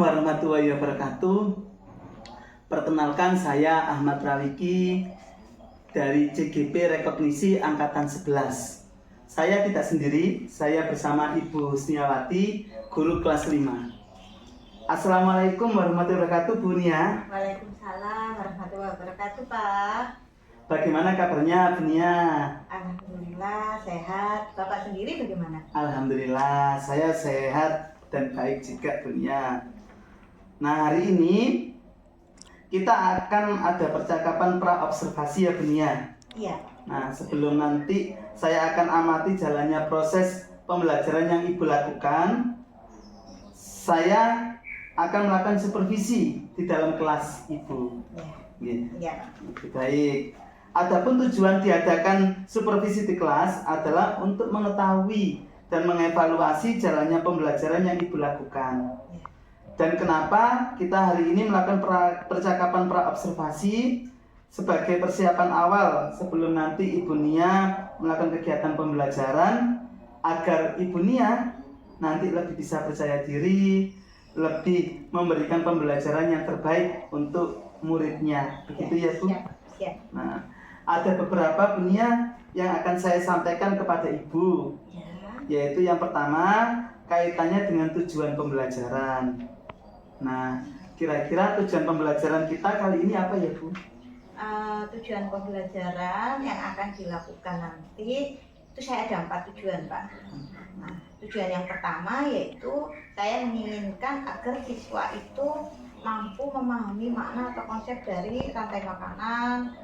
warahmatullahi wabarakatuh. Perkenalkan, saya Ahmad Rawiki dari CGP Rekognisi Angkatan 11. Saya tidak sendiri, saya bersama Ibu Husniawati, guru kelas 5. Assalamualaikum warahmatullahi wabarakatuh, Bu Nia. Waalaikumsalam warahmatullahi wabarakatuh, Pak. Bagaimana kabarnya, Bu Nia? Alhamdulillah sehat. Bapak sendiri bagaimana? Alhamdulillah, saya sehat dan baik juga, Bu Nia. Nah, hari ini kita akan ada percakapan pra-observasi ya, Bu Nia. Iya. Nah, sebelum nanti saya akan amati jalannya proses pembelajaran yang Ibu lakukan, saya akan melakukan supervisi di dalam kelas Ibu. Iya. Baik. Adapun tujuan diadakan supervisi di kelas adalah untuk mengetahui dan mengevaluasi jalannya pembelajaran yang Ibu lakukan. Dan kenapa kita hari ini melakukan percakapan pra-observasi sebagai persiapan awal sebelum nanti Ibu Nia melakukan kegiatan pembelajaran, agar Ibu Nia nanti lebih bisa percaya diri, lebih memberikan pembelajaran yang terbaik untuk muridnya. Begitu ya, Bu? Siap. Nah, ada beberapa, Bu Nia, yang akan saya sampaikan kepada Ibu. Yaitu yang pertama, kaitannya dengan tujuan pembelajaran. Nah, kira-kira tujuan pembelajaran kita kali ini apa ya, Bu? Tujuan pembelajaran yang akan dilakukan nanti itu saya ada 4 tujuan, Pak. Nah, tujuan yang pertama yaitu saya menginginkan agar siswa itu mampu memahami makna atau konsep dari rantai makanan,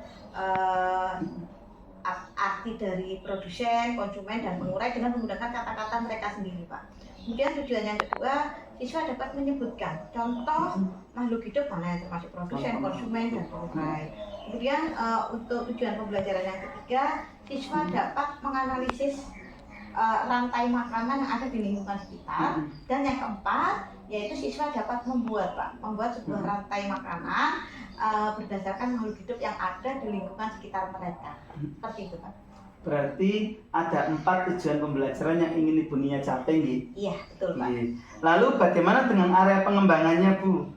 arti dari produsen, konsumen, dan pengurai dengan menggunakan kata-kata mereka sendiri, Pak. Kemudian tujuan yang kedua, siswa dapat menyebutkan contoh makhluk hidup mana yang termasuk produsen, konsumen, dan pengurai. Kemudian untuk tujuan pembelajaran yang ketiga, siswa dapat menganalisis rantai makanan yang ada di lingkungan sekitar. Dan yang keempat, yaitu siswa dapat membuat sebuah rantai makanan berdasarkan makhluk hidup yang ada di lingkungan sekitar mereka. Seperti itu, Pak. Berarti ada 4 tujuan pembelajaran yang ingin Ibu Nia capai, nggih? Iya, betul, Pak. Lalu bagaimana dengan area pengembangannya, Bu?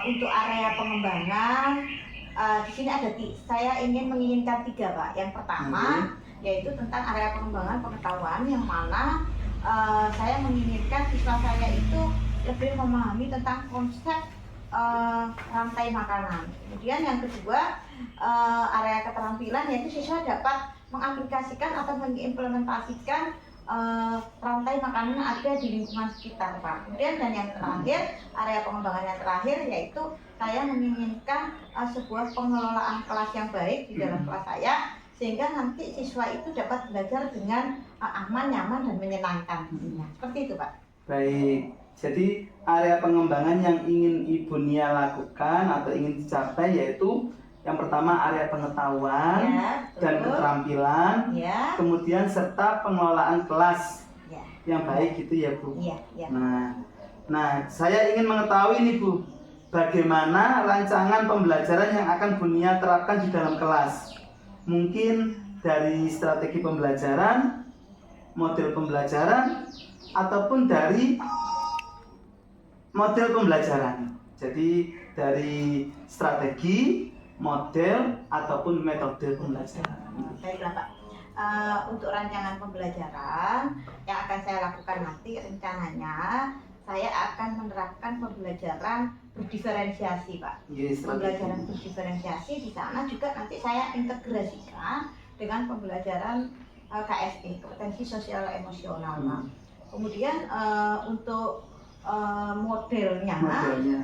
Untuk area pengembangan, di sini saya menginginkan 3, Pak. Yang pertama yaitu tentang area pengembangan pengetahuan, yang mana saya menginginkan siswa saya itu lebih memahami tentang konsep rantai makanan. Kemudian yang kedua, area keterampilan, yaitu siswa dapat mengaplikasikan atau mengimplementasikan rantai makanan yang ada di lingkungan sekitar, Pak. Kemudian dan yang terakhir, area pengembangan yang terakhir yaitu saya menginginkan sebuah pengelolaan kelas yang baik di dalam kelas saya, sehingga nanti siswa itu dapat belajar dengan aman, nyaman, dan menyenangkan. Seperti itu, Pak. Baik. Jadi area pengembangan yang ingin Ibu Nia lakukan atau ingin dicapai yaitu yang pertama area pengetahuan dan keterampilan, kemudian serta pengelolaan kelas yang baik gitu ya, Bu. Nah, saya ingin mengetahui nih, Bu, bagaimana rancangan pembelajaran yang akan Bu Nia terapkan di dalam kelas. Mungkin dari strategi pembelajaran, model pembelajaran, ataupun dari model pembelajaran. Jadi dari strategi, model, ataupun metode pembelajaran. Baiklah, Pak. Untuk rancangan pembelajaran yang akan saya lakukan nanti, rencananya saya akan menerapkan pembelajaran berdiferensiasi, Pak. Pembelajaran berdiferensiasi di sana juga nanti saya integrasikan dengan pembelajaran KSE, kompetensi sosial emosional, Pak. Kemudian untuk modelnya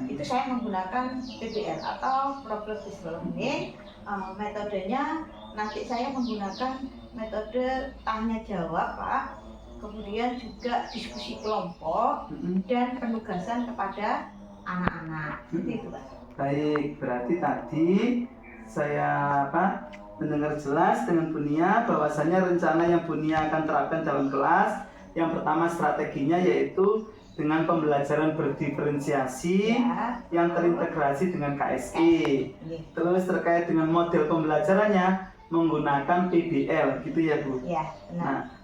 itu saya menggunakan PBL atau Problem Based Learning. Metodenya nanti saya menggunakan metode tanya jawab, Pak. Kemudian juga diskusi kelompok dan penugasan kepada anak-anak. Seperti itu, Pak. Baik, berarti tadi saya mendengar jelas dengan Bu Nia bahwasanya rencana yang Bu Nia akan terapkan dalam kelas, yang pertama strateginya yaitu dengan pembelajaran berdiferensiasi yang terintegrasi dengan KSI. Terus terkait dengan model pembelajarannya menggunakan PBL, gitu ya, Bu? Iya, benar. Nah,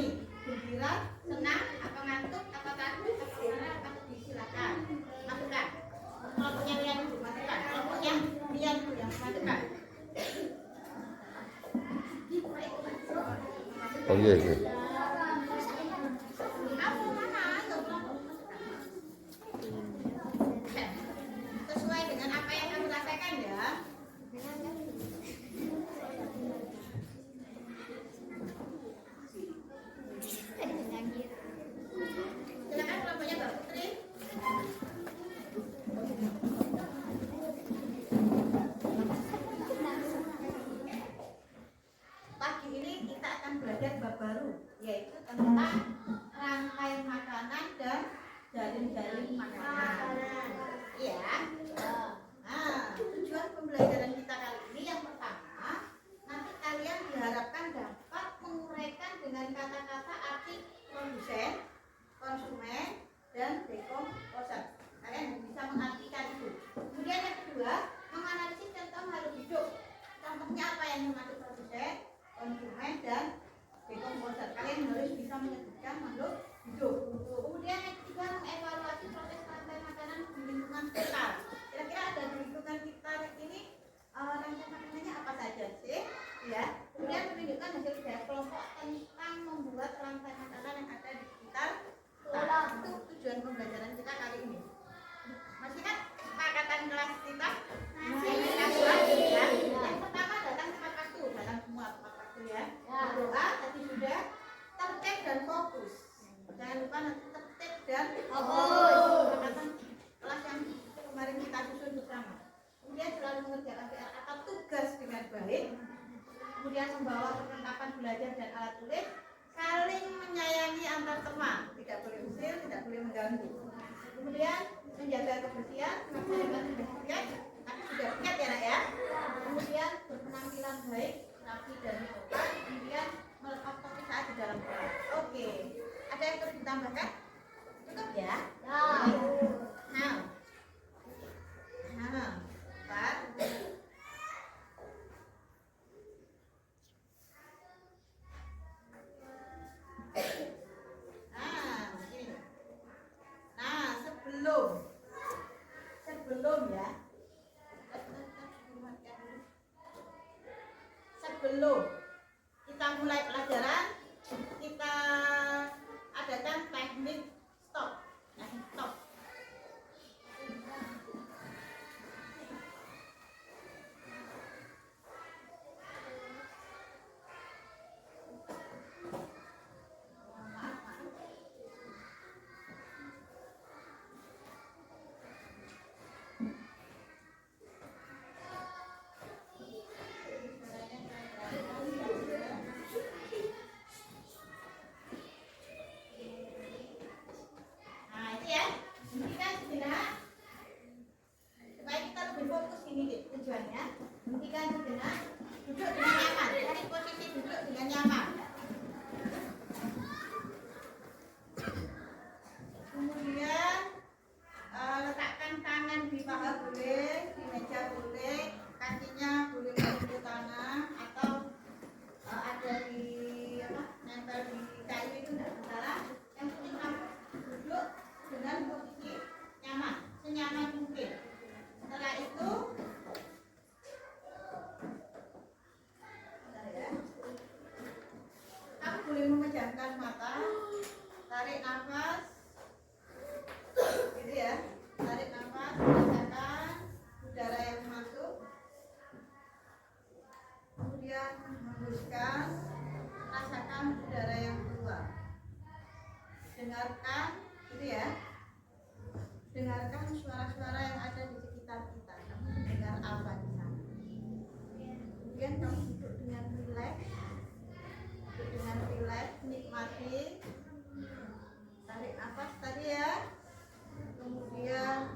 nih? Gembira, senang, apa ngantuk, apa takut, apa marah, apa sedih? Silakan masukkan. Kelompoknya lihat dulu, masukkan. Kelompoknya lihat dulu, yang masukkan. Oh iya iya. Kamu mana? Ayo kelompok masukkan. Sesuai dengan apa yang kamu rasakan ya. Silakan kelompoknya Mbak Putri. Pagi ini kita akan belajar bab baru, yaitu tentang rangkaian makanan dan jaring-jaring makanan. Iya. Nah, tujuan pembelajaran kita kali ini yang pertama, nanti kalian diharapkan dapat menguraikan dengan kata-kata arti produsen, konsumen, dan dekomposer. Kalian bisa mengartikan itu. Kemudian yang kedua, menganalisis contoh makhluk hidup. Contohnya apa yang termasuk produsen, konsumen, dan dekomposer. Kalian harus bisa menyebutkan makhluk hidup. Kemudian yang ketiga, mengevaluasi proses rantai makanan di lingkungan sekitar. Kira-kira ada di lingkungan kita ini rantai makanannya apa saja sih? Ya. Kemudian menunjukkan hasil kerja kelompok tentang membuat rantai makanan yang ada di sekitar. Itu tujuan pembelajaran kita kali ini. Masih ingat kesepakatan kelas kita? Ya. Yang pertama datang tepat waktu, datang semua tepat waktu ya. Berdoa tadi sudah, tertib dan fokus. Jangan lupa nanti tertib dan fokus. Kesepakatan kelas yang kemarin kita susun bersama. Kemudian selalu mengerjakan PR atau tugas dengan baik. Kemudian membawa perlengkapan belajar dan alat tulis. Saling menyayangi antar teman, tidak boleh usil, tidak boleh mengganggu. Kemudian menjaga kebersihan, melaksanakan kebersihan, tapi sudah siap ya nak ya. Kemudian berpenampilan baik, rapi dan sopan. Kemudian melepas topi saat di dalam kelas. Oke, ada yang perlu ditambahkan? Cukup ya? Nah, Pak. Sebelum kita mulai pelajaran, kita adakan teknik stop. Stop. Hentikan sejenak, duduk dengan nyaman, cari posisi duduk dengan nyaman. Kemudian letakkan tangan di paha boleh, di meja boleh, kakinya boleh menyentuh tanah atau ada di nempel di kayu itu tidak masalah. Yang penting kamu duduk dengan posisi nyaman, senyaman mungkin. Setelah itu kamu boleh memejamkan mata, tarik nafas, gitu ya, tarik nafas, rasakan udara yang masuk, kemudian hembuskan, rasakan udara yang keluar. Dengarkan, gitu ya, dengarkan suara-suara yang ada di sekitar kita. Kamu mendengar apa di sana? Kemudian kamu duduk dengan rileks. Dengan rileks, nikmati, tarik nafas tadi ya. Kemudian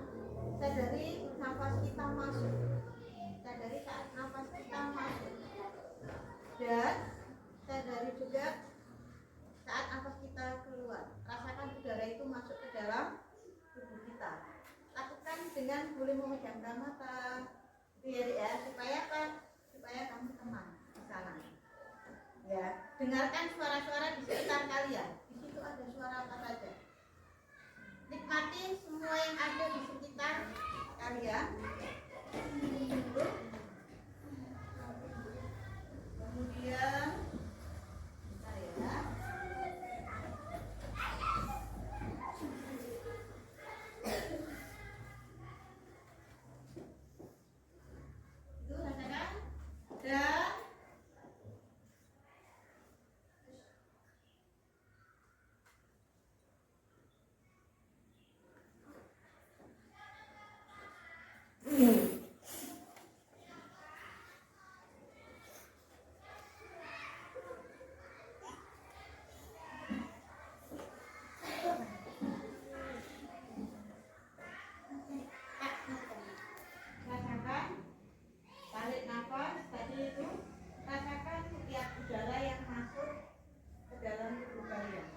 sadari nafas kita masuk, sadari saat nafas kita masuk, dan sadari juga saat nafas kita keluar. Rasakan udara itu masuk ke dalam tubuh kita. Lakukan dengan boleh memejamkan mata, biar ya, supaya apa? Supaya kamu tenang di sana. Ya, dengarkan suara-suara di sekitar kalian. ada suara apa saja. Nikmati semua yang ada di sekitar kalian. Kemudian saya itu rasakan dan rasakan, tarik nafas tadi itu, rasakan setiap udara yang masuk ke dalam tubuh kalian.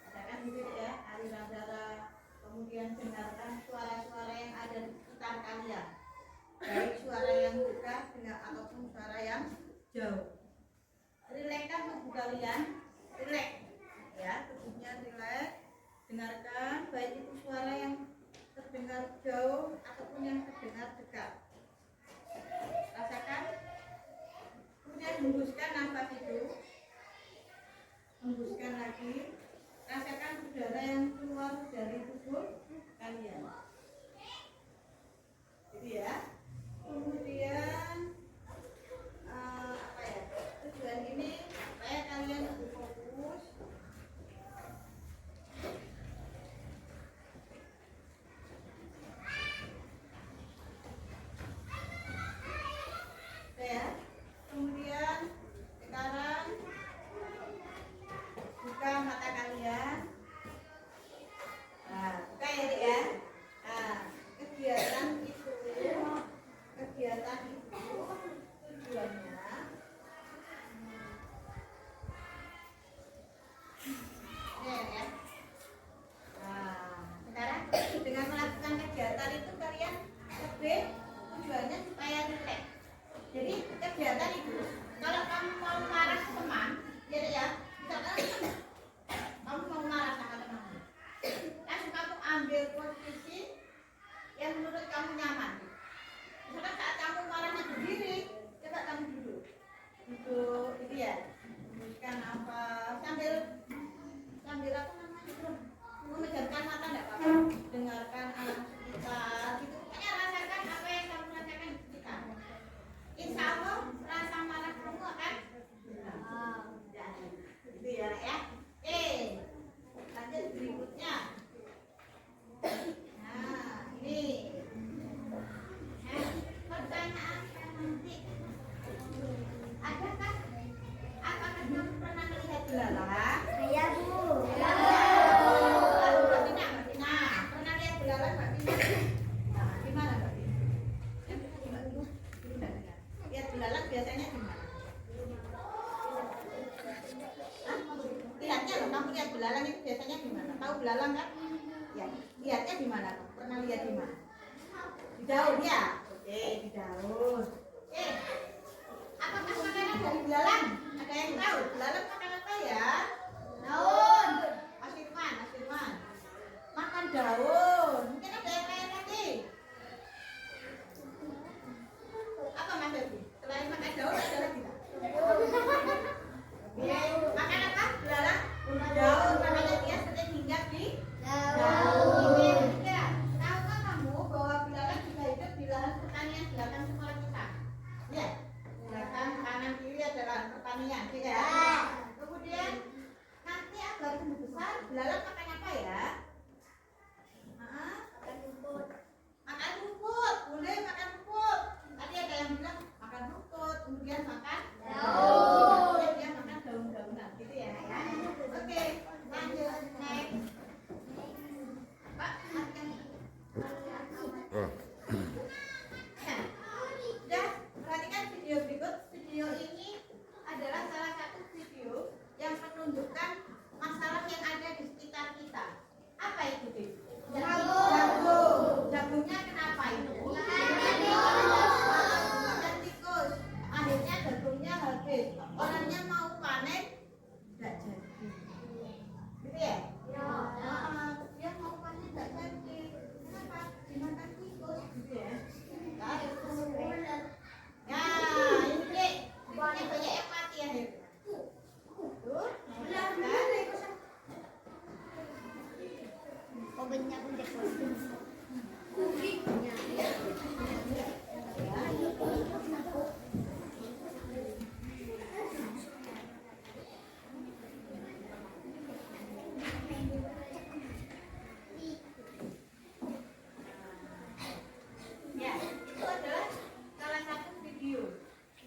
Rasakan gitu ya, aliran darah, kemudian dengarkan suara-suara yang ada di sekitar kalian, baik suara yang dekat dengan ataupun suara yang jauh. Rilekskan tubuh kalian, rileks ya, tubuhnya rileks. Dengarkan baik itu suara yang terdengar jauh ataupun yang terdengar dekat. Rasakan, kemudian hembuskan nafas itu, hembuskan lagi. Rasakan udara yang keluar dari tubuh kalian. Gitu ya. Kemudian apa ya? Tujuan ini supaya kalian lebih fokus. Ya. Kemudian sekarang buka mata kalian. Nah, buka ya, Dek, ya. Nah, kegiatan itu tujuannya ya. Nah, sekarang dengan melakukan kegiatan itu kalian lebih tujuannya supaya rileks. Jadi kegiatan itu kalau kamu mau marah ke teman, ya, misalkan kamu mau marah sama teman, langsung kamu ambil posisi yang menurut kamu nyaman. Misalkan saat kamu marahnya berdiri, coba kamu duduk, gitu ya. Hembuskan nafas sambil apa namanya, memejamkan mata enggak apa-apa. Dengarkan alam sekitar, gitu. Pokoknya rasakan apa yang kamu rasakan di sekitar. Insya Allah rasa marah kamu akan gitu ya, ya. Lanjut berikutnya. Nah, ini. Pertanyaan nanti. Adakah apakah kamu pernah melihat belalang? Saya Bu. Lalu Mbak Tina, pernah lihat belalang Mbak Tina? Nah, di mana Mbak Tina? Lihat belalang biasanya di mana? Lihatnya loh, kamu lihat belalang itu biasanya di mana? Tahu belalang kan? Ya, lihatnya di mana? Pernah lihat di mana? Di daun ya? Oke, di daun. Apakah makanan dari belalang? Ada yang tahu? Belalang makan apa ya? Daun. Mas Firman. Makan daun. Mungkin ada yang lain lagi. Apa Mas Devi? Selain makan daun ada lagi tak? Makan apa? Belalang? Daun. Makanya dia sering hinggap di daun. Juga. Tahukah kamu bahwa belalang juga hidup di lahan pertanian belakang sekolah kita? Ya. Belakang kanan kiri adalah pertanian, ya. Kemudian nanti agar tumbuh besar, belalang makan apa ya? Makan rumput. Makan rumput, boleh makan rumput. Tadi ada yang bilang makan rumput, kemudian makan daun. Kemudian dia makan daun-daunan, gitu ya, ya. Oke, lanjut next. Pak, makan. Sudah perhatikan video berikut. Video ini adalah salah satu video yang menunjukkan masalah yang ada di sekitar kita. Apa itu, Dik? Jagung. Jagungnya kenapa itu? Dan tikus. Akhirnya jagungnya habis. Orangnya mau panen, tidak jadi. Ya, itu adalah salah satu video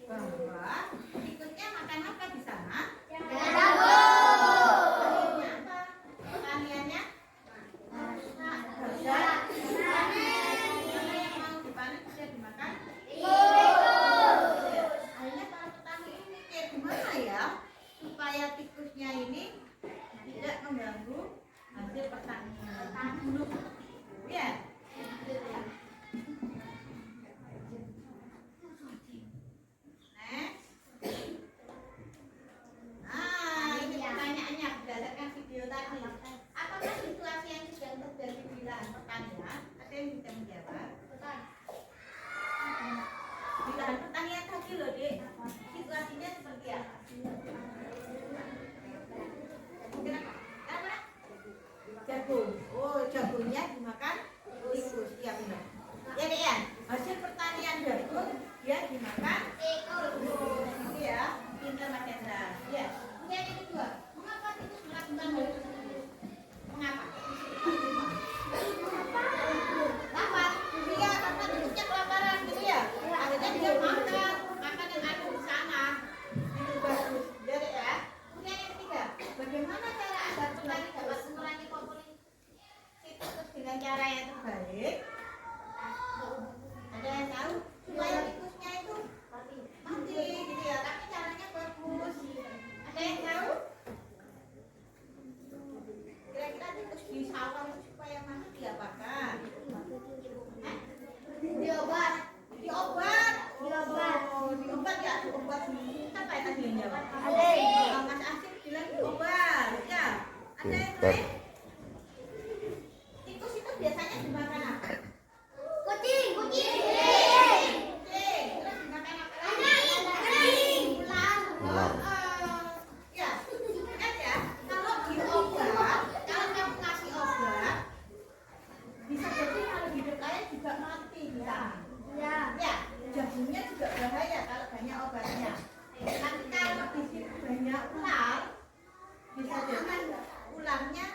bahwa tikusnya makan apa di sana? Pertaniannya mau dipanen bisa dimakan. Akhirnya para petani ini mikir gimana ya supaya tikusnya ini tidak mengganggu hasil pertanian. Ya. Nah, ini pertanyaannya berdasarkan video tadi. Apakah situasi yang sedang terjadi di lahan pertanian? Ada yang bisa menjawab? Di lahan pertanian tadi loh, Dek. Situasinya seperti apa? Apa? Jagung. Oh, jagungnya dimakan tikus. Iya benar. Ya, Dek ya. Hasil pertanian jagung dia dimakan tikus. Iya, pintar Mas Hendra. Ya. Kemudian yang kedua, mengapa tikus melakukan hal tersebut? Mengapa? Lapar. Iya, karena tikusnya kelaparan gitu ya. Akhirnya dia makan yang ada di sana. Itu bagus. Ya, Dek ya. Kemudian yang ketiga, bagaimana cara agar petani dapat mengurangi populasi tikus dengan cara yang terbaik? Ada yang tahu? Supaya tikusnya itu mati gitu ya, tapi caranya bagus. Ada yang tahu? Kira-kira tikus di sawah itu supaya mati diapakan? Diobat. Diobat. Oh, diobat ya, diobat. Siapa yang tadi yang jawab? Mas Asyik bilang diobat. Ya. Ada yang lain? Tikus itu biasanya dimakan apa? Kucing. Terus dimakan apa lagi? Ular. Ya, ingat ya, kalau diobat, kalau kamu kasih obat, bisa jadi kalau hidup lain juga mati di sana. Ya, jagungnya juga bahaya kalau banyak obatnya. Tapi kalau di situ banyak ular, bisa jadi ularnya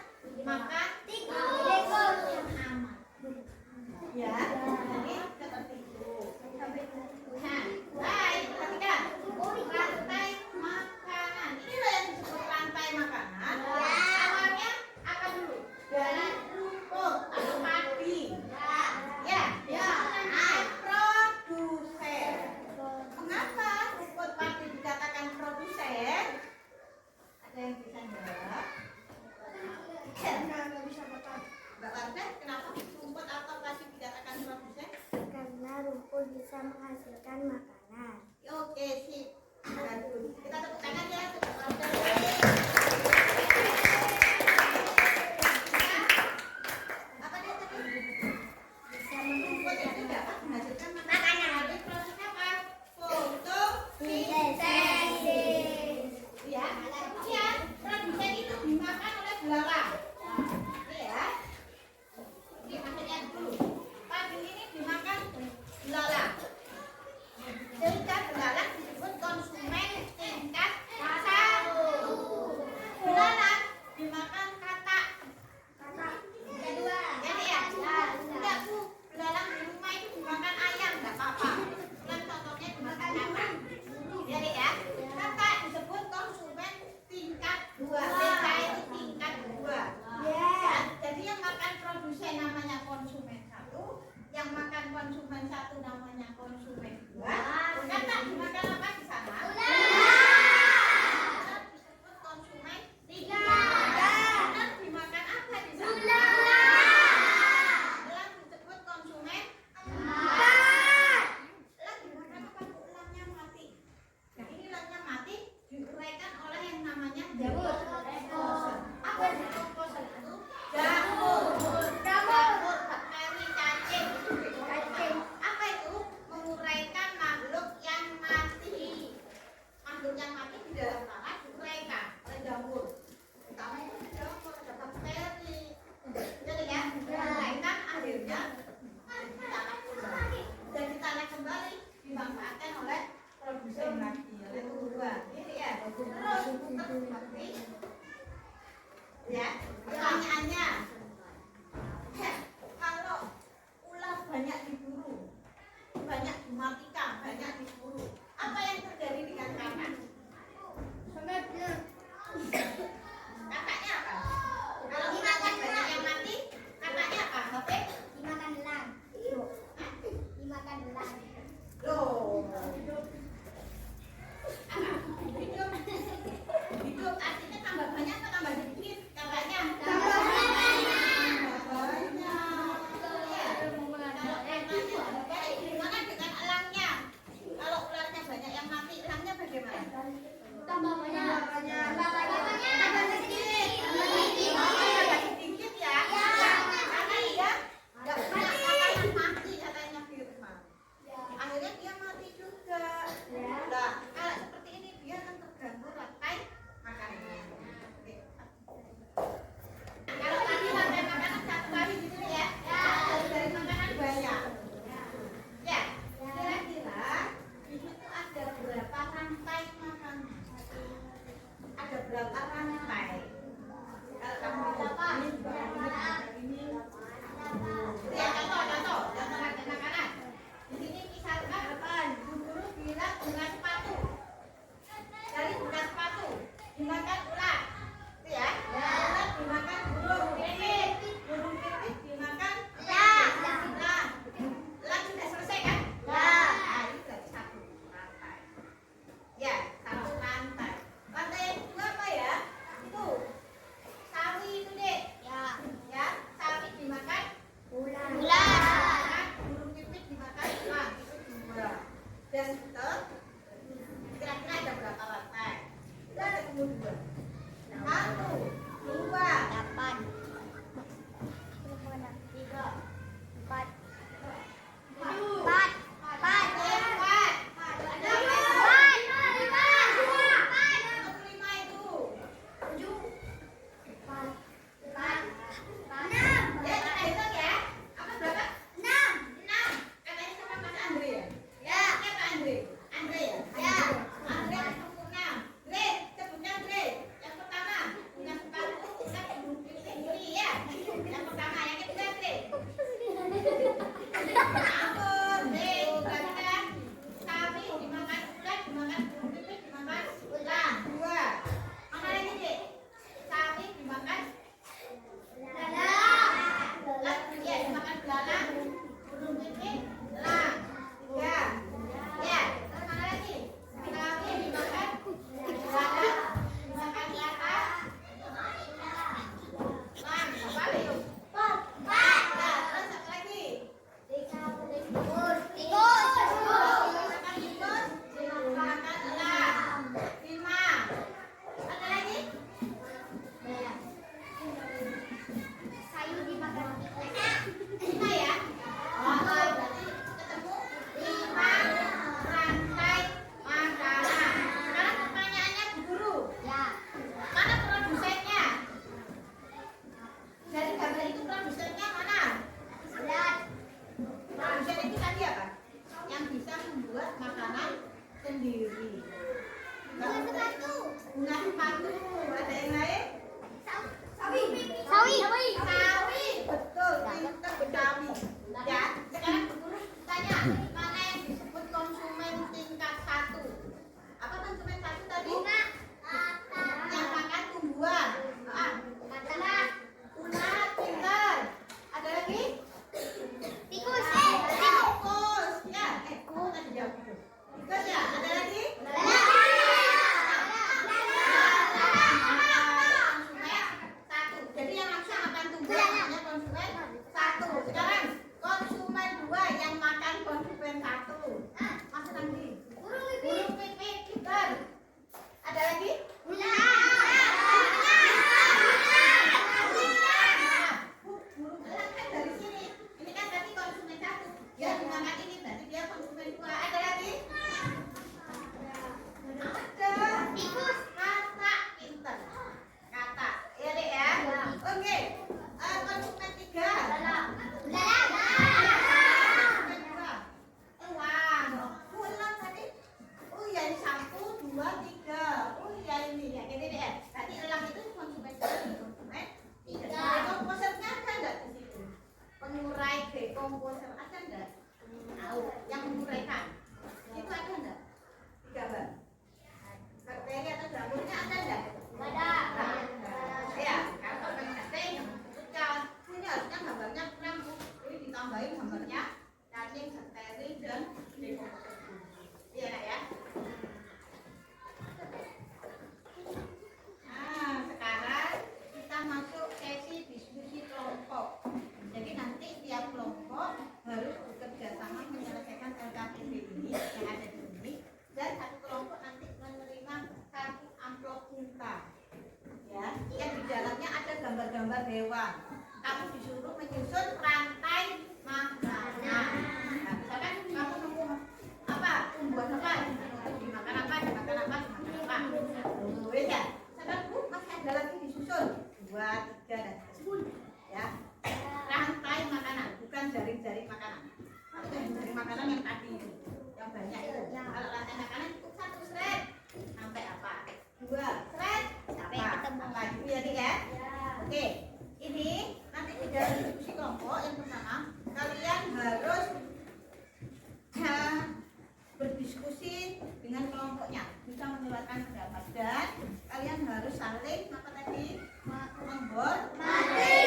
hewan. Kamu disuruh menyusun rantai makanan. Nah, misalkan kamu nemu apa? Tumbuhan apa? Dimakan apa? Dimakan apa? Dimakan apa? Ya. Misalkan masih ada lagi disusun 2, 3 dan seterusnya. Ya. Rantai makanan, bukan jaring-jaring makanan. Jaring makanan yang tadi itu, yang banyak itu. Kalau rantai makanan cukup 1 shred. Sampai apa? 2 shred. Sampai ketemu lagi ya, Dik ya? Oke. Ini nanti di dalam diskusi kelompok yang pertama kalian harus berdiskusi dengan kelompoknya, bisa mengeluarkan pendapat dan kalian harus saling apa tadi menghormati,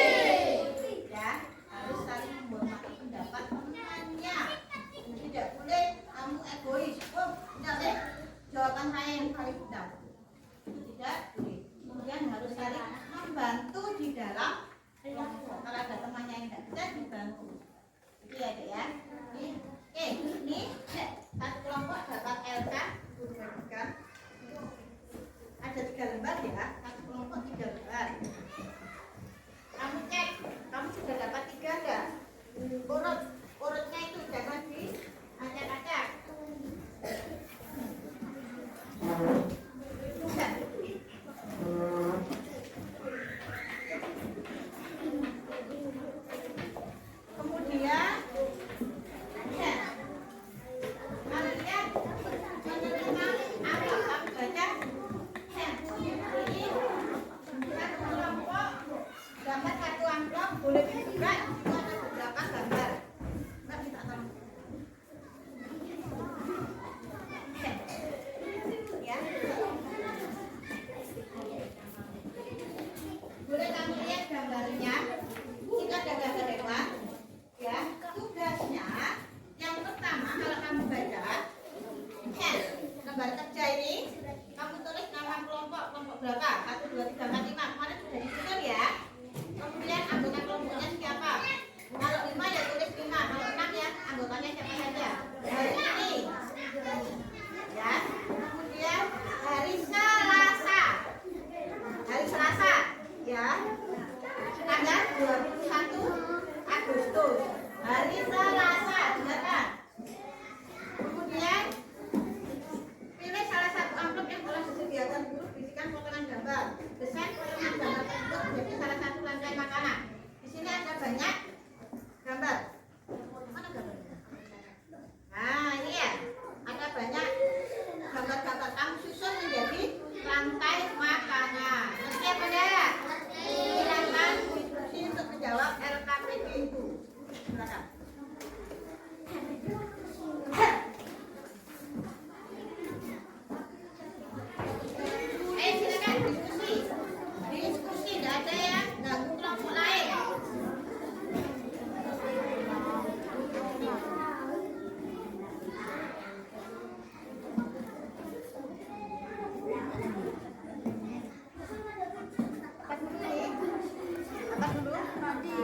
ya harus saling menghormati pendapat temannya. Tidak boleh kamu egois, oh tidak boleh jawaban saya yang paling benar, tidak boleh. Kemudian harus saling membantu di dalam kelompok. Kalau ada temannya yang tidak bisa dibantu, itu ya Dek ya. Ini satu kelompok dapat LK dibagikan ada 3 lembar ya, satu kelompok 3 lembar. Kamu cek, kamu sudah dapat 3 enggak? Urutnya itu jangan diacak-acak. Kemudian dapat 1 amplop boleh dibuka, itu ada beberapa gambar. Mbak minta tolong. Ya. Boleh kamu lihat gambarnya. Ini ada gambar hewan. Ya, tugasnya yang pertama kalau kamu baca lembar kerja ini, kamu tulis nama kelompok berapa? 1, 2, 3, 4, 5. Kemarin sudah disusun ya. Kemudian anggota kelompoknya siapa? Kalau 5 ya tulis 5, kalau 6 ya anggotanya siapa saja. Hari ini, ya. Kemudian hari Selasa, ya. Tanggal 21 Agustus. Hari Selasa, dengarkan. Kemudian pilih salah satu amplop yang telah disediakan guru, bisikan potongan gambar. Desain potongan gambar tersebut menjadi salah satu rantai makanan. Di sini ada banyak gambar. Mana gambarnya? Nah, ini ya. Ada banyak gambar-gambar. Kamu susun menjadi rantai makanan. Ngerti apa enggak? Silakan diskusi untuk menjawab LKPD itu. Silakan. Silakan diskusi, tidak ada yang ganggu kelompok lain. Apa dulu? Padi.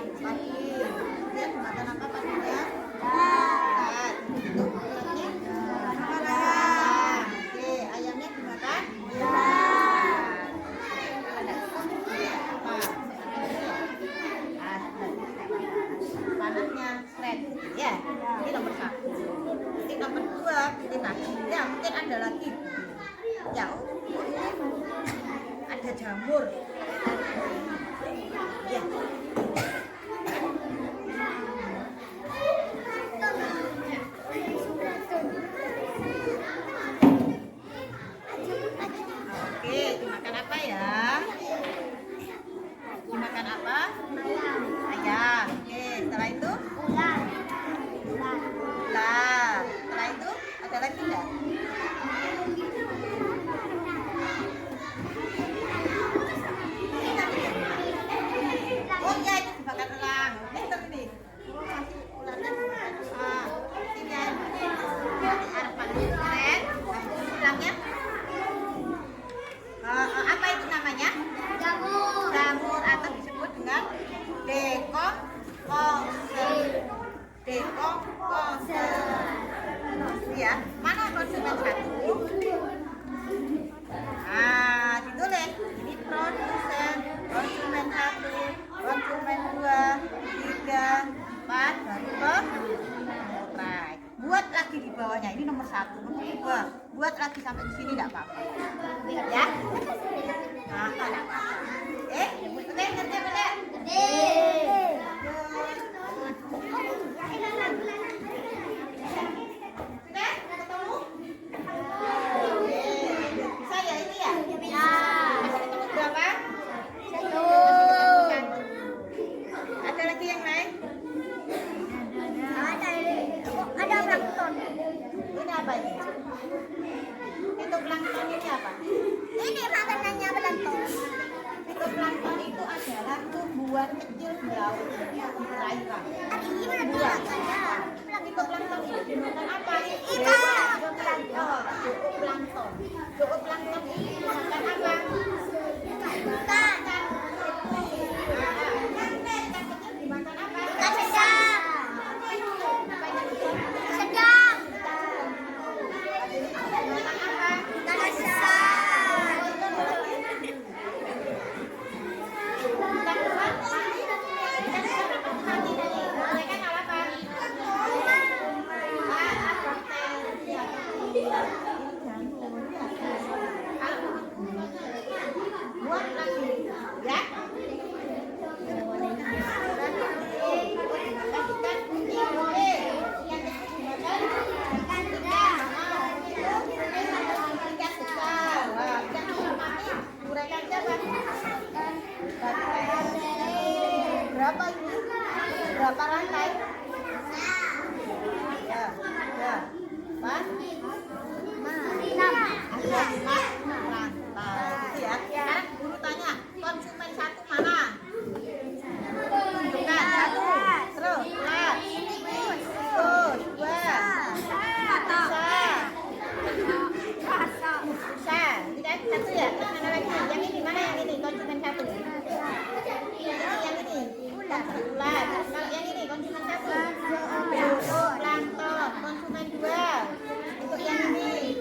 Kemudian makan apa paginya? Oke, ayamnya dimakan? Panasnya shred. Ya, ini nomor 1. Ini nomor 2, pilih lagi. Ya, mungkin ada lagi. Ya, ada jamur. Ya. Oke, dimakan apa ya? Dimakan apa? Ayam. Oke, setelah itu? Ular. Setelah itu ada lagi enggak? Oh iya, itu dibakar elang. Ini. Ularnya dimakan. Sini ya. Harapan keren. Elangnya? Apa itu namanya? Jamur atau disebut dengan dekompose. Ya, mana konsumen 1? Nah, ditulis ini produsen konsumen 1, konsumen Wah, buat lagi sampai di sini enggak apa-apa. Ya? Nah, enggak apa-apa. Gede, gede. Bisa ya ini ya? Ya. Masih ketemu berapa? 1. Ada lagi yang lain? Ada plankton. Ini apa ini? Itu plankton ini apa? Ini makanannya plankton. Itu plankton itu adalah tumbuhan kecil di laut yang perairan. Itu plankton itu dimakan apa? Zooplankton. Zooplankton ini dimakan apa? Ikan. Dimakan apa? Ikan sedang. Berapa ini? Berapa rantai? Ya. Pas? 6. Ada 5 rantai. Gitu ya. Sekarang guru tanya, konsumen 1 mana? Tunjukkan 1. Terus, lihat. Terus, 2. Bisa. Tidak 1 ya? Mana lagi? Yang ini mana yang ini? Konsumen 1. Yang ini. Ulat. Kalau yang ini konsumen 1. Plankton. Konsumen 2. Untuk yang ini.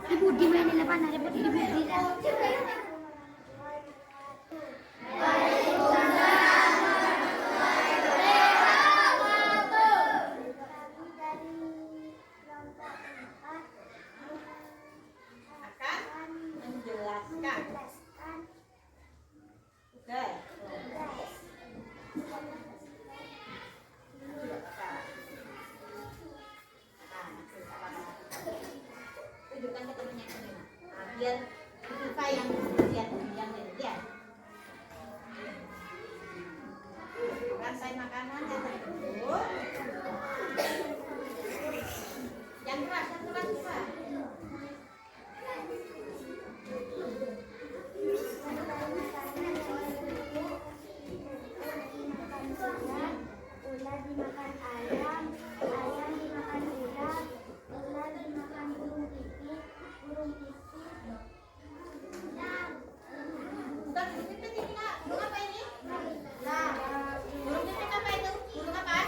Ibu di mana lepas ada ibu di Akan menjelaskan. Oke. Tunjukkan ke temennya ini. Nah, biar kita yang lihat ya. Rantai makanan yang tersebut. Yang keras. Ular dimakan ayam, ayam dimakan ular, ular dimakan burung pipit, burung pipit. Bukan burung pipit ini, Kak. Burung apa ini? Nah, burung pipit apa itu? Burung apa?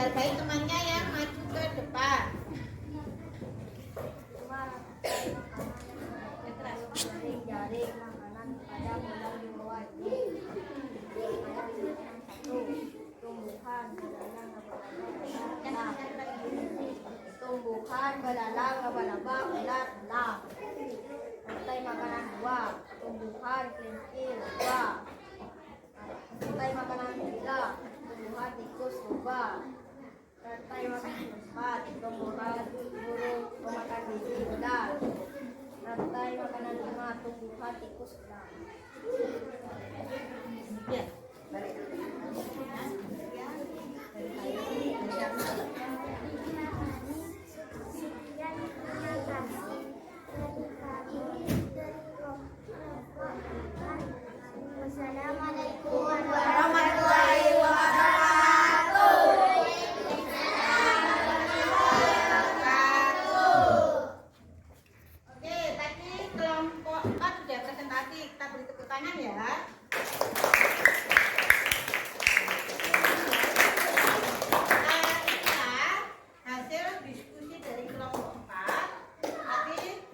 Dihargai temannya yang maju ke depan. Jaring makanan pada bulan di bawah ini. Satu, tumbuhan belalang laba-laba ular. Rantai makanan 2, tumbuhan kelinci laba. Rantai makanan 3, tumbuhan tikus lubang. Rantai makanan 4, tumbuhan burung pemakan biji belang. Rantai makanan 5, tumbuhan tikus belang. Ya, balik. Wassalamualaikum Warahmatullahi wabarakatuh. Oke, tadi kelompok 4 sudah presentasi. Kita beri tepuk tangan ya. Hasil diskusi dari kelompok 4. Tapi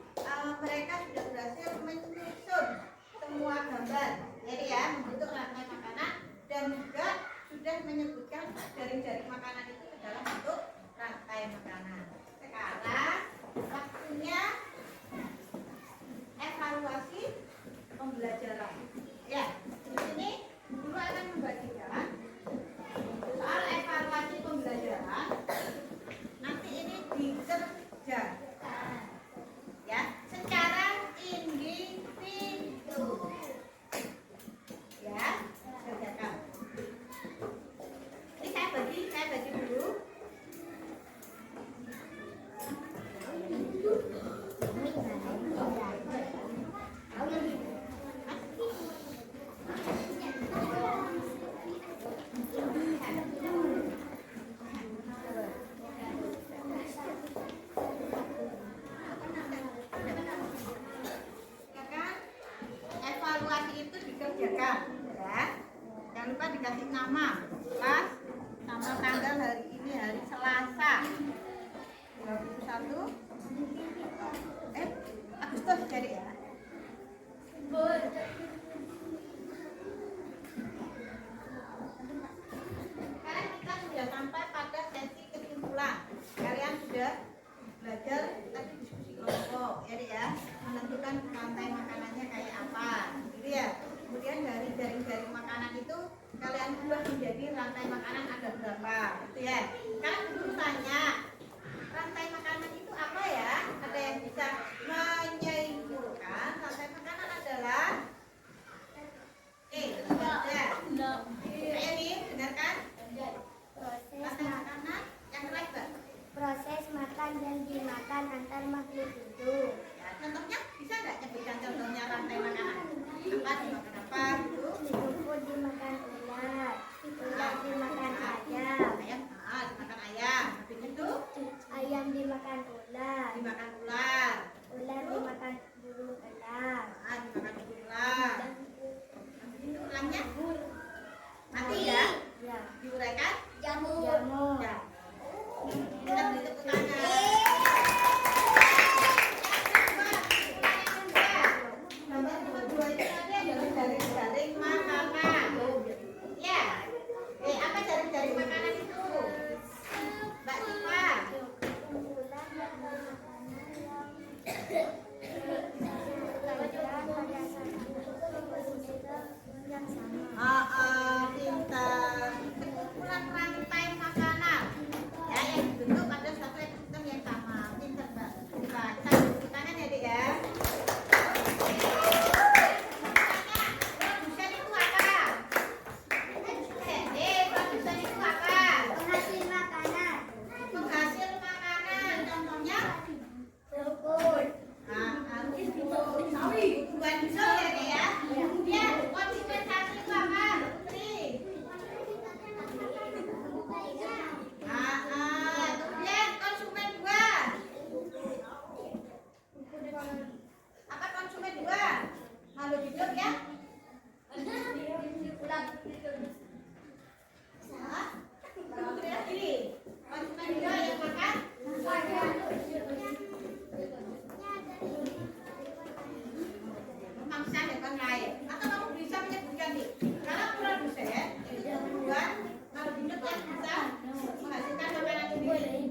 mereka sudah berhasil menyusun semua gambar. Jadi ya, membentuk rantai makanan dan juga sudah menyebutkan jaring-jaring makanan itu ke dalam bentuk rantai makanan. Sekarang waktunya evaluasi pembelajaran. Ya, di sini guru akan membagikan soal evaluasi pembelajaran. Nanti ini dikerjakan ya secara individu. Ya, kerjakan. Ini saya bagi dulu. Ya kan? Evaluasi itu dikerjakan ya. Jangan lupa dikasih nama, kelas, tanggal hari ini hari Selasa 21 Agustus jadi ya. Sekarang kita sudah sampai pada sesi kesimpulan. Kalian sudah belajar tadi diskusi kelompok ya, menentukan rantai makanannya kayak apa gitu ya. Kemudian dari jaring-jaring makanan itu kalian buat menjadi rantai makanan ada berapa gitu ya. Sekarang guru tanya, rantai makanan itu apa ya? Ada yang bisa menyimpulkan rantai makanan adalah ayo nih, dengarkan. Rantai makanan yang lebar. proses makan dan dimakan antar makhluk hidup. Ya, contohnya bisa nggak nyebutkan contohnya rantai makanan? Apa dimakan apa gitu? Rumput dimakan ular, ular dimakan ayam, Ayam, dimakan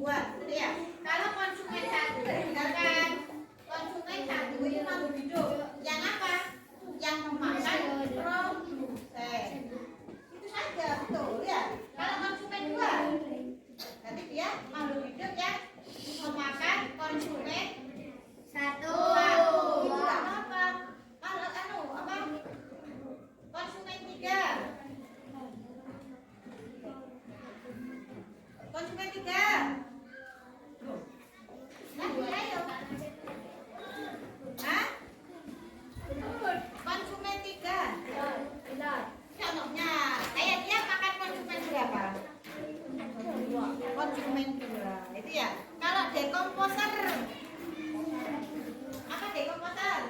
dua, gitu ya. Kalau konsumen satu, dengarkan. Konsumen satu itu makhluk hidup. Yang apa? Yang memakan produsen. Itu saja, betul ya. Kalau konsumen dua, nanti dia makhluk hidup yang memakan konsumen satu. Itu nggak apa-apa. Kalau apa? Konsumen tiga. Konsumen tiga. Ayo. Hah? Konsumen tiga. Contohnya, kayak dia makan konsumen berapa? Konsumen dua. Itu ya. Kalau dekomposer, apa dekomposer?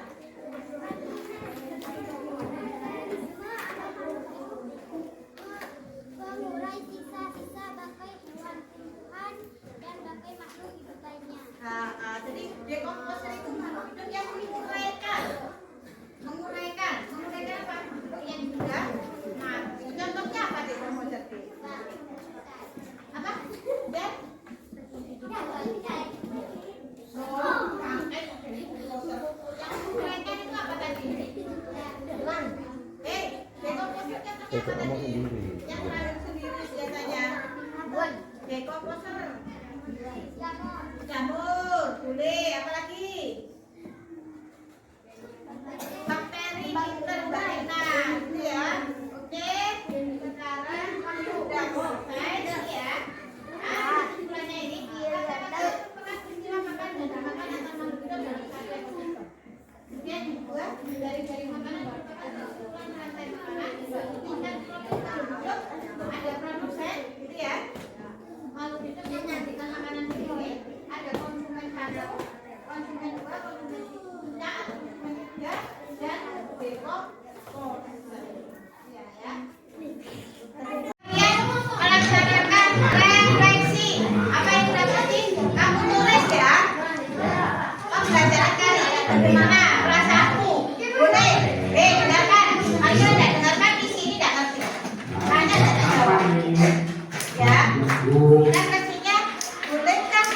Mengurai sisa-sisa bangkai hewan tumbuhan dan bangkai makhluk hidup lainnya. Jadi dekomposer itu makhluk hidup yang menguraikan apa? Yang sudah mati. Contohnya apa dekomposer? Apa? Dan yang menguraikan itu apa tadi? Dekomposer contohnya apa tadi? Yang mengalir sendiri biasanya. Dekomposer. Jamur, boleh, apa lagi? Bakteri interbaena, gitu ya. Oke, sekarang sudah selesai ya. Kesimpulannya ini, pernah peristiwa makan dan makan atau makhluk hidup dalam satu ekosistem. Kemudian yang kedua, dari makanan merupakan kesimpulan rantai makanan, tingkat produk ada produsen, gitu ya. Makhluk hidup yang menyajikan makanan sendiri, ada konsumen satu, konsumen dua, konsumen tiga, konsumen tiga, dan dekomposer. Ya. Kemudian melaksanakan refleksi. Apa yang didapati? Kamu tulis ya. Pembelajaran kali ini bagaimana perasaanmu? Boleh. Dengarkan. Ayo tidak dengarkan di sini tidak ngerti. Hanya tidak jawab. Ya. Refleksinya bolehkah?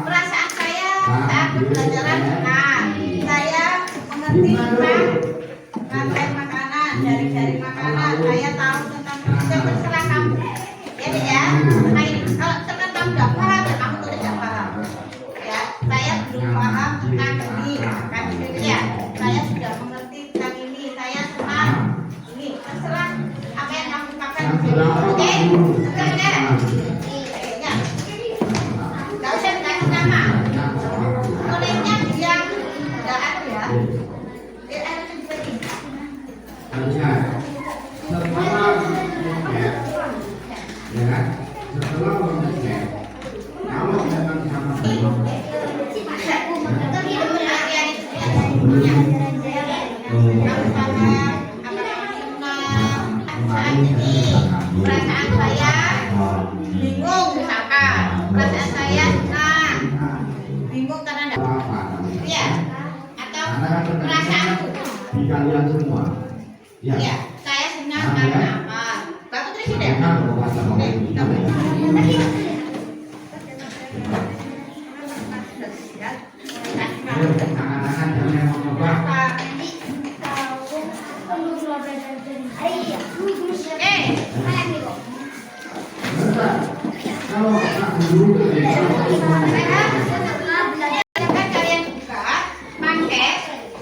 Perasaan saya saat pembelajaran benar. Saya mengerti tentang rantai makanan, jaring-jaring makanan. Saya tahu tentang produsen, terserah kamu. Ya. Kalau teman kamu tidak paham, kamu tuh tidak paham. Ya, saya belum paham tentang ini, kan gitu ya. Saya sudah mengerti tentang ini. Saya senang. Ini terserah apa yang kamu katakan. Oke? Sudah. Ya. Gak usah dikasih nama. Tulisnya diam. Tidak ada ya. Setelah mengecek, ya, setelah mengecek, kalau memang sama Perasaan saya bingung misalkan, perasaan saya senang, bingung karena enggak, ya, atau perasaanku, di kalian semua, ya, ya, saya senang karena apa? Bapak tulis deh. Anak-anak jangan mencoba. Kalau tak dulu, Kalian buka, pakai,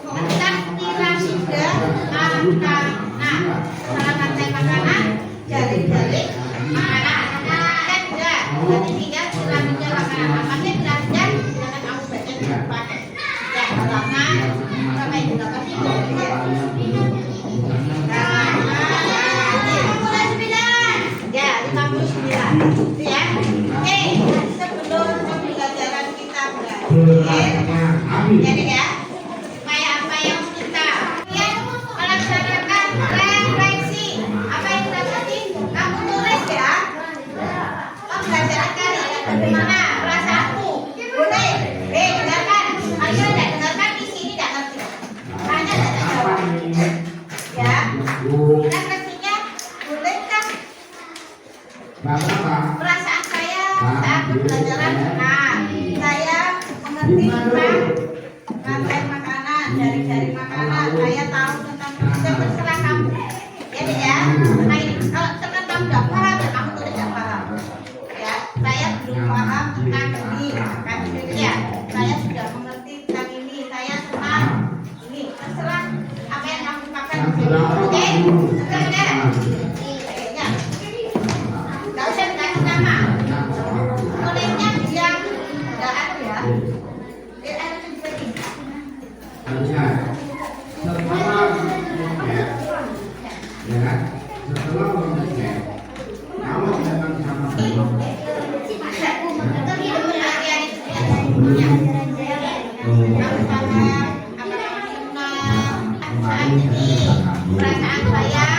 tentang piramida makanan. Salah rantai makanan, jaring-jaring makanan. Kan enggak, jadi tinggal piramida makanan. Apanya piramida, jangan kamu baca di pakai. Ya, halaman, sampai juga pasti ya, 59. Itu ya. Oke, sebelum pembelajaran kita berakhir, jadi ya, supaya apa yang kita kemudian melaksanakan refleksi. Apa yang didapati? Kamu tulis ya. Pembelajaran kali ini bagaimana perasaanmu? Boleh. Dengarkan. Ayo tidak dengarkan di sini tidak ngerti. Hanya tidak jawab. Ya. Refleksinya bolehkah? Perasaan saya tentang pembelajaran senang. Saya mengerti tentang rantai makanan, jaring-jaring makanan. Saya tahu tentang saya berserah kamu. Ya deh ya. Nah ini kalau teman kamu nggak paham, ya kamu tuh tidak paham. Ya, saya belum paham tentang ini. Ya, saya sudah mengerti tentang ini. Saya senang. Ini terserah apa yang kamu makan. Oke, terserah ya. Ya. Nggak usah dikasih nama. Bolehnya diam. Nggak ada ya. Biar ada sedikit. Harusnya setelah mengecek, ya kan? Setelah mengecek, kalau memang sama Perasaan saya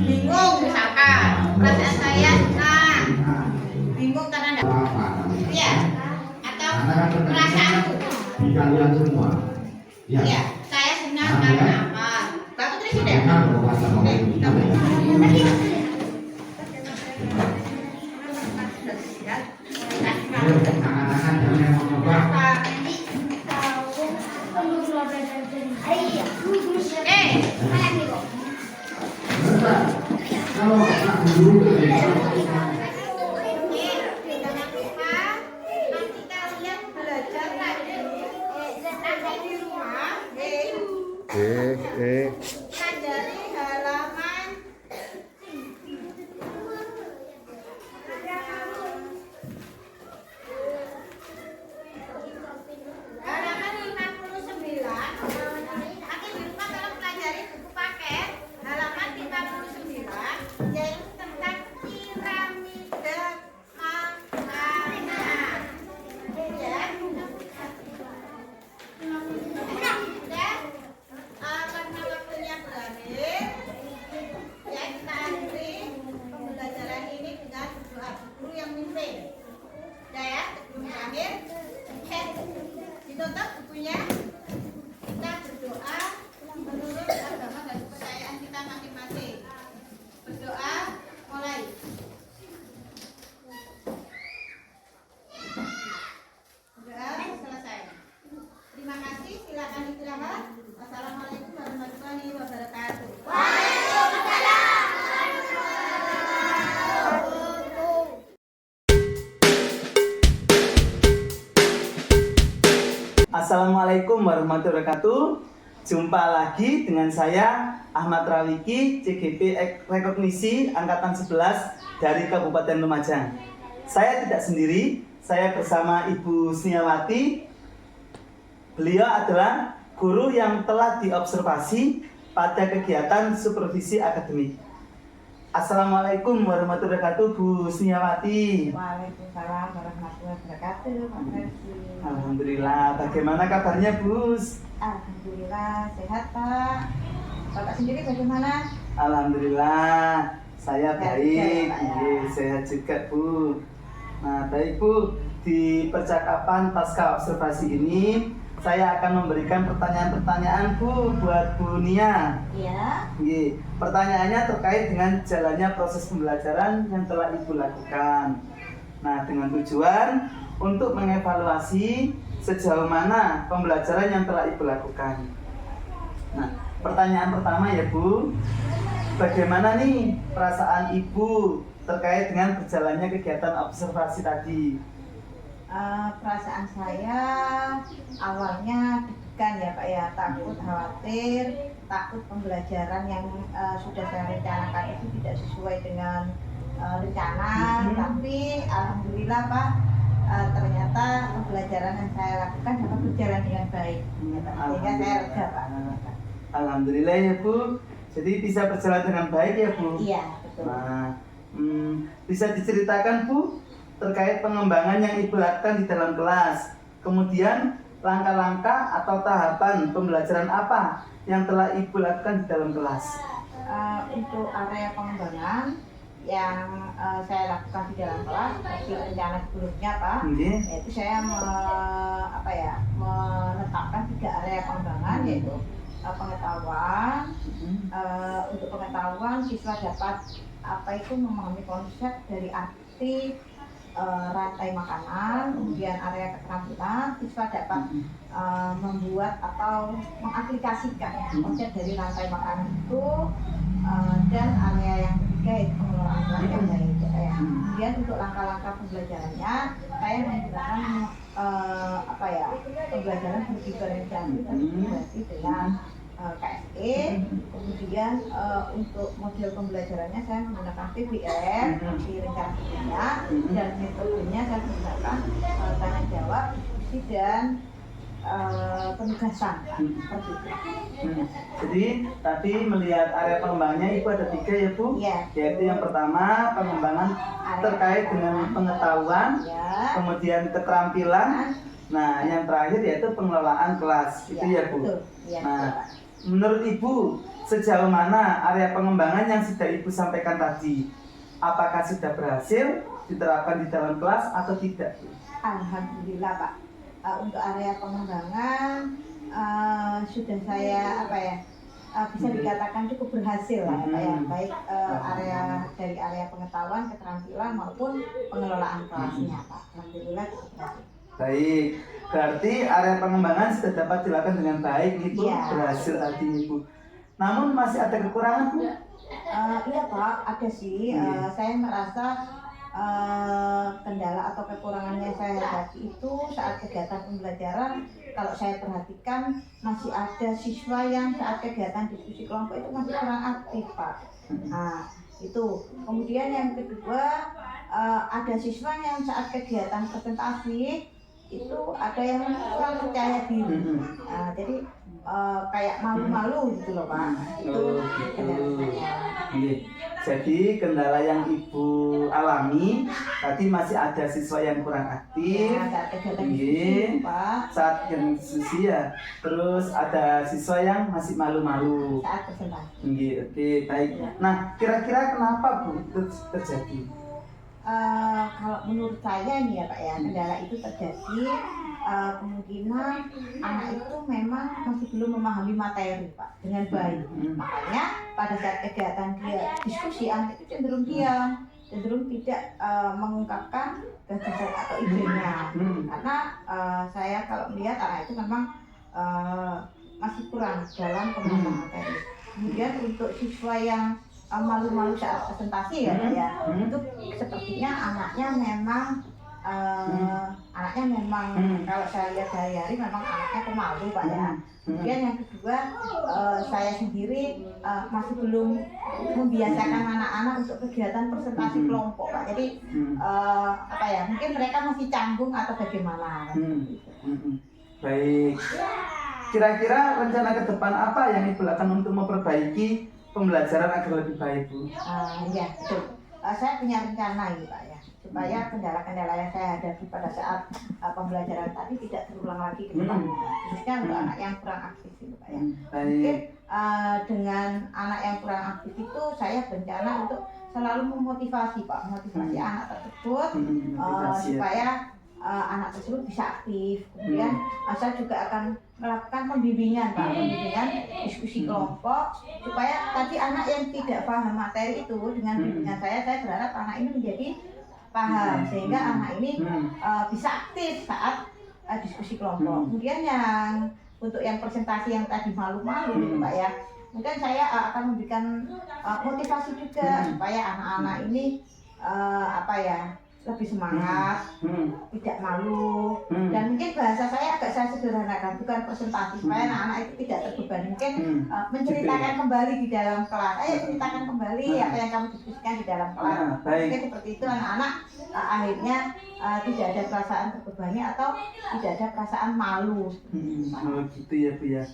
bingung misalkan, perasaan saya senang, bingung karena enggak, ya, atau perasaanku, di kalian semua, ya, ya, saya senang karena apa? Bapak tulis sudah. kan berkuasa anak-anak yang mencoba kalau tak dulu Nanti kalian belajar lagi di rumah, pelajari halaman halaman 59. Nanti di rumah kalau pelajari buku paket halaman 59 yaitu tentang piramida makanan. Ya. Karena waktunya berakhir, ya kita akhiri pembelajaran ini dengan doa guru yang mimpin. Ya, sebelum berakhir, ditutup bukunya. Kita berdoa menurut agama dan kepercayaan kita masing-masing. Berdoa, mulai. Berdoa selesai. Terima kasih, silakan istirahat. Wassalamualaikum warahmatullahi wabarakatuh. Assalamualaikum warahmatullahi wabarakatuh. Jumpa lagi dengan saya Ahmad Rawiki, CGP Rekognisi Angkatan 11 dari Kabupaten Lumajang. Saya tidak sendiri, saya bersama Ibu Sniawati. Beliau adalah guru yang telah diobservasi pada kegiatan supervisi akademik. Assalamualaikum warahmatullahi wabarakatuh, Bu Sniawati. Waalaikumsalam warahmatullahi wabarakatuh. Makasih. Alhamdulillah, bagaimana kabarnya, Bu? Alhamdulillah sehat, Pak. Bapak sendiri bagaimana? Alhamdulillah, saya baik, Pak, ya. sehat juga, Bu. Nah, baik, Bu. Di percakapan pasca observasi ini, saya akan memberikan pertanyaan-pertanyaan, Bu, buat Bu Nia. Iya. Pertanyaannya terkait dengan jalannya proses pembelajaran yang telah Ibu lakukan. Nah, dengan tujuan untuk mengevaluasi sejauh mana pembelajaran yang telah Ibu lakukan. Nah, pertanyaan pertama ya, Bu. Bagaimana nih perasaan Ibu terkait dengan berjalannya kegiatan observasi tadi? Perasaan saya awalnya deg-degan ya Pak ya, takut, khawatir, takut pembelajaran yang sudah saya rencanakan itu tidak sesuai dengan rencana, tapi alhamdulillah Pak, ternyata pembelajaran yang saya lakukan dapat berjalan dengan baik, sehingga saya lega Pak. Alhamdulillah ya, Bu. Jadi bisa berjalan dengan baik ya, Bu? Iya, betul. Nah, bisa diceritakan, Bu, terkait pengembangan yang Ibu lakukan di dalam kelas. Kemudian langkah-langkah atau tahapan pembelajaran apa yang telah Ibu lakukan di dalam kelas? Untuk area pengembangan yang saya lakukan di dalam kelas hasil rencana sebelumnya Pak, yaitu saya menetapkan 3 area pengembangan, yaitu pengetahuan. Untuk pengetahuan siswa dapat memahami konsep dari arti rantai makanan, kemudian area keterampilan, siswa dapat membuat atau mengaplikasikan konsep dari rantai makanan itu, dan area yang ketiga itu pengelolaan kelas yang baik. Kemudian untuk langkah-langkah pembelajarannya, saya menggunakan pembelajaran berdifferensiasi terintegrasi dengan KSE. Kemudian untuk model pembelajarannya saya menggunakan PBL di rencana kerja, dan metodenya saya menggunakan tanya jawab, diskusi, dan penugasan seperti itu. Jadi tadi melihat area pengembangannya itu ada 3 ya Bu, yaitu yang pertama pengembangan terkait dengan pengetahuan, kemudian keterampilan, nah yang terakhir yaitu pengelolaan kelas, itu ya Bu. Nah, menurut Ibu sejauh mana area pengembangan yang sudah Ibu sampaikan tadi, apakah sudah berhasil diterapkan di dalam kelas atau tidak? Alhamdulillah Pak. Untuk area pengembangan sudah saya bisa dikatakan cukup berhasil lah Pak ya, baik area dari area pengetahuan, keterampilan maupun pengelolaan kelasnya Pak. Alhamdulillah cukup berhasil. Baik, berarti area pengembangan sudah dapat dilakukan dengan baik itu berhasil tadi Ibu. Namun masih ada kekurangan Bu? Iya Pak, ada sih. Saya merasa kendala atau kekurangannya saya hadapi itu saat kegiatan pembelajaran. Kalau saya perhatikan masih ada siswa yang saat kegiatan diskusi kelompok itu masih kurang aktif Pak. Nah itu. Kemudian yang kedua, ada siswa yang saat kegiatan presentasi itu ada yang kurang percaya diri. Jadi kayak malu-malu gitu loh Pak. Itu kendala saya. Jadi kendala yang Ibu alami tadi masih ada siswa yang kurang aktif, saat kegiatan diskusi Pak. Saat diskusi ya. Terus ada siswa yang masih malu-malu saat presentasi. Oke, baik. Nah, kira-kira kenapa Bu itu terjadi? Kalau menurut saya nih ya Pak ya, kendala itu terjadi kemungkinan anak itu memang masih belum memahami materi Pak dengan baik. Makanya pada saat kegiatan dia diskusi, anak itu cenderung diam, cenderung tidak mengungkapkan gagasan atau idenya. Karena saya kalau melihat anak itu memang masih kurang dalam pemahaman materi. Kemudian untuk siswa yang malu-malu saat presentasi ya, itu sepertinya anaknya memang kalau saya lihat sehari-hari memang anaknya pemalu Pak ya. Kemudian yang kedua, saya sendiri masih belum membiasakan anak-anak untuk kegiatan presentasi kelompok Pak. Jadi mungkin mereka masih canggung atau bagaimana. Baik. Kira-kira rencana ke depan apa yang Ibu lakukan untuk memperbaiki pembelajaran agar lebih baik Bu? Iya betul. Saya punya rencana ini Pak ya, supaya kendala-kendala yang saya hadapi pada saat pembelajaran tadi tidak terulang lagi ke depan, khususnya untuk anak yang kurang aktif itu Pak ya. Mungkin dengan anak yang kurang aktif itu saya berencana untuk selalu memotivasi Pak, memotivasi anak tersebut supaya anak tersebut bisa aktif. Kemudian saya juga akan melakukan pembimbingan Pak, pembimbingan diskusi kelompok, supaya tadi anak yang tidak paham materi itu dengan bimbingan saya berharap anak ini menjadi paham, sehingga anak ini bisa aktif saat diskusi kelompok. Kemudian untuk yang presentasi yang tadi malu-malu gitu Pak ya, mungkin saya akan memberikan motivasi juga supaya anak-anak ini lebih semangat, tidak malu, dan mungkin bahasa saya agak saya sederhanakan, bukan presentasi, supaya anak-anak itu tidak terbebani. Mungkin menceritakan kembali di dalam kelas. Ayo ceritakan kembali apa yang kamu diskusikan di dalam kelas. Mungkin seperti itu anak-anak akhirnya tidak ada perasaan terbebani atau tidak ada perasaan malu. Gitu ya Bu ya.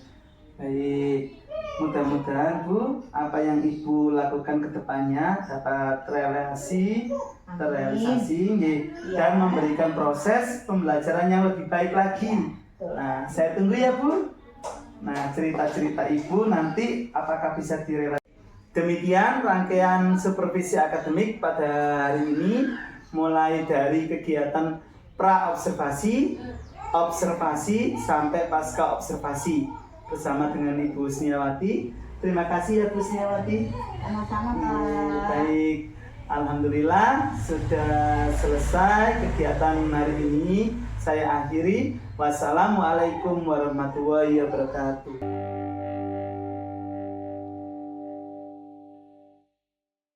Baik, mudah-mudahan Bu apa yang Ibu lakukan ke depannya dapat terrealisasi dan memberikan proses pembelajaran yang lebih baik lagi. Nah, saya tunggu ya Bu. Nah, cerita-cerita Ibu nanti apakah bisa direalisasi. Demikian rangkaian supervisi akademik pada hari ini, mulai dari kegiatan pra-observasi, observasi sampai pasca observasi bersama dengan Ibu Sniawati. Terima kasih ya Bu Sniawati. Sama-sama Pak. Baik. Alhamdulillah sudah selesai kegiatan hari ini. Saya akhiri. Wassalamualaikum warahmatullahi wabarakatuh.